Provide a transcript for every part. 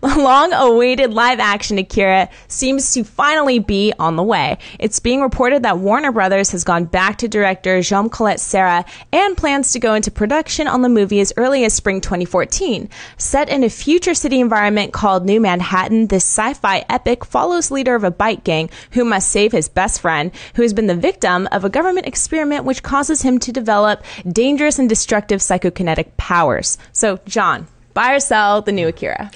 The long-awaited live-action AKIRA seems to finally be on the way. It's being reported that Warner Brothers has gone back to director Jaume Collet-Serra and plans to go into production on the movie as early as spring 2014. Set in a future city environment called New Manhattan, this sci-fi epic follows leader of a bike gang who must save his best friend, who has been the victim of a government experiment which causes him to develop dangerous and destructive psychokinetic powers. So, John, buy or sell the new AKIRA?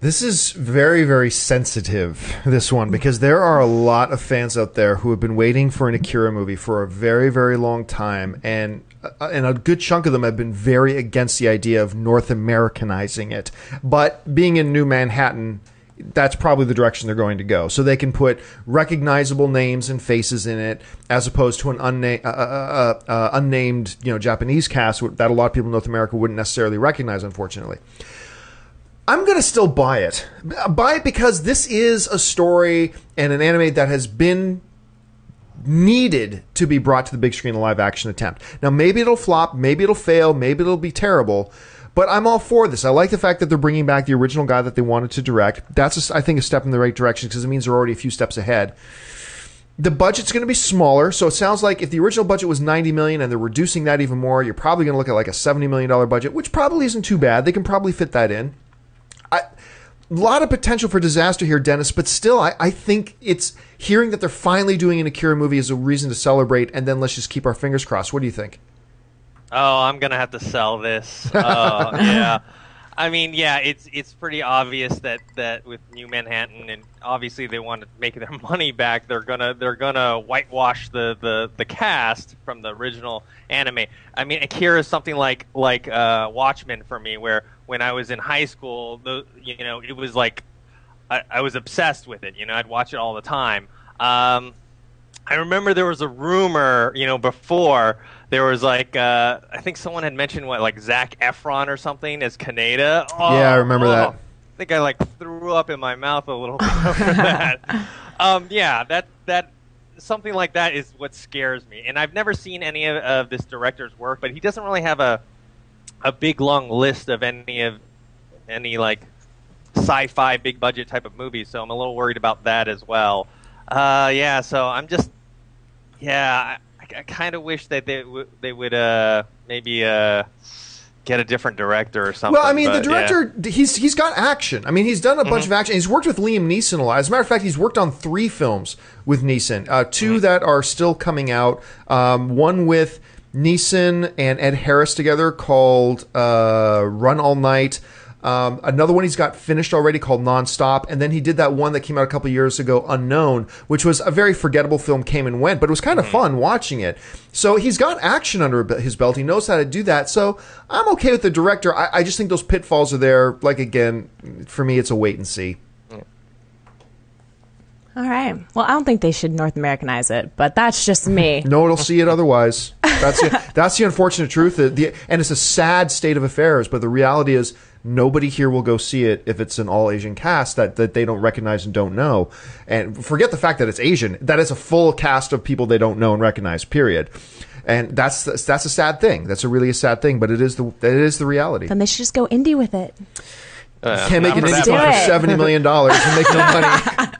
This is very, very sensitive, this one, because there are a lot of fans out there who have been waiting for an AKIRA movie for a very, very long time, and a good chunk of them have been very against the idea of North Americanizing it. But being in New Manhattan, that's probably the direction they're going to go. So they can put recognizable names and faces in it, as opposed to an unnamed, Japanese cast that a lot of people in North America wouldn't necessarily recognize, unfortunately. I'm going to still buy it. Buy it because this is a story and an anime that has been needed to be brought to the big screen in a live action attempt. Now, maybe it'll flop, maybe it'll fail, maybe it'll be terrible, but I'm all for this. I like the fact that they're bringing back the original guy that they wanted to direct. That's, I think, a step in the right direction because it means they're already a few steps ahead. The budget's going to be smaller, so it sounds like if the original budget was $90 million and they're reducing that even more, you're probably going to look at like a $70 million budget, which probably isn't too bad. They can probably fit that in. A lot of potential for disaster here, Dennis, but still, I think it's hearing that they're finally doing an AKIRA movie is a reason to celebrate, and then let's just keep our fingers crossed. What do you think? Oh, I'm going to have to sell this. Yeah. I mean, yeah, it's pretty obvious that with New Manhattan, and obviously they want to make their money back, they're gonna whitewash the cast from the original anime. I mean, AKIRA is something like Watchmen for me, where when I was in high school, it was like I was obsessed with it. I'd watch it all the time. I remember there was a rumor, before. There was I think someone had mentioned Zac Efron or something as Kaneda. Oh, yeah, I remember that. I think I threw up in my mouth a little bit over that. Yeah, that something like that is what scares me. And I've never seen any of this director's work, but he doesn't really have a big long list of any sci-fi big budget type of movies. So I'm a little worried about that as well. Yeah, so I'm just I kind of wish that they would maybe get a different director or something. Well, I mean, the director, he's got action. I mean, he's done a bunch of action. He's worked with Liam Neeson a lot. As a matter of fact, he's worked on 3 films with Neeson, 2 that are still coming out. One with Neeson and Ed Harris together called Run All Night. Another one he's got finished already called Nonstop, and then he did that one that came out a couple years ago, Unknown, which was a very forgettable film, came and went, but it was kind of fun watching it. So he's got action under his belt. He knows how to do that. So I'm okay with the director. I just think those pitfalls are there. Again, for me, it's a wait and see. All right. Well, I don't think they should North Americanize it, but that's just me. No, it'll see it otherwise. That's the unfortunate truth. And it's a sad state of affairs, but the reality is nobody here will go see it if it's an all-Asian cast that they don't recognize and don't know. And forget the fact that it's Asian. That is a full cast of people they don't know and recognize, period. And that's a sad thing. That's a sad thing, but it is the reality. Then they should just go indie with it. You can't make an indie film for $70 million and make no money.